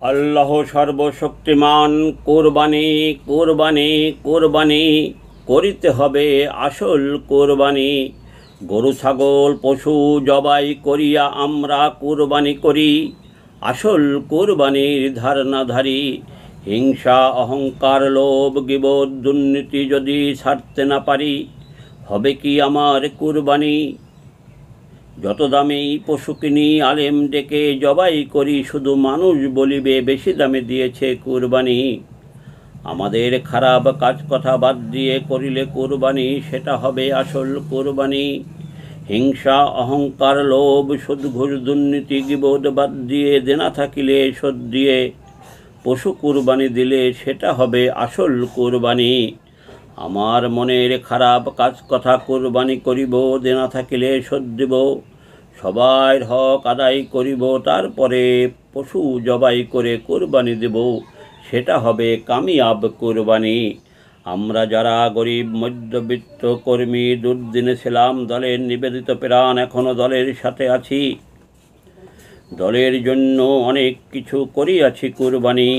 আল্লাহ সর্বশক্তিমান। কোরবানি কোরবানি কোরবানি করিতে হবে আসল কোরবানি। গরু ছাগল পশু জবাই করিয়া আমরা কোরবানি করি, আসল কোরবানির ধারণাধারী। হিংসা অহংকার লোভ গীবত দুর্নীতি যদি ছাড়তে না পারি, হবে কি আমার কোরবানি? যত দামে পশু কিনি আলেম ডেকে জবাই করি, শুধু মানুষ বলিবে বেশি দামে দিয়েছে কুরবানি। আমাদের খারাপ কাজ কথা বাদ দিয়ে করিলে কুরবানি, সেটা হবে আসল কুরবানি। হিংসা অহংকার লোভ সুদ ঘুষ দুর্নীতি গীবত বাদ দিয়ে দেনা থাকিলে শোধ দিয়ে পশু কুরবানি দিলে সেটা হবে আসল কুরবানি। আমার মনের খারাপ কাজ কথা কুরবানি করিব, দেনা থাকিলে শোধ দিব। সবার হক আদায় করিব, তারপরে পশু জবাই করে কোরবানি দেব, সেটা হবে কামিয়াব কোরবানি। আমরা যারা গরিব মধ্যবিত্ত কর্মী দুর্দিনে ছিলাম দলের নিবেদিত প্রাণ, এখনও দলের সাথে আছি। দলের জন্য অনেক কিছু করিয়াছি কোরবানি।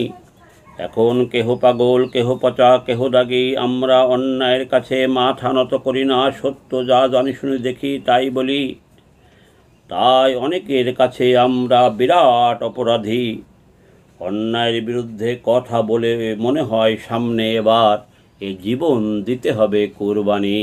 এখন কেহ পাগল কেহ পচা কেহ দাগি, আমরা অন্যায়ের কাছে মাথা নত করি না। সত্য যা জানি শুনি দেখি তাই বলি, তাই অনেকের কাছে আমরা বিরাট অপরাধী। অন্যায়ের বিরুদ্ধে কথা বলে মনে হয় সামনে এবার এ জীবন দিতে হবে কোরবানি।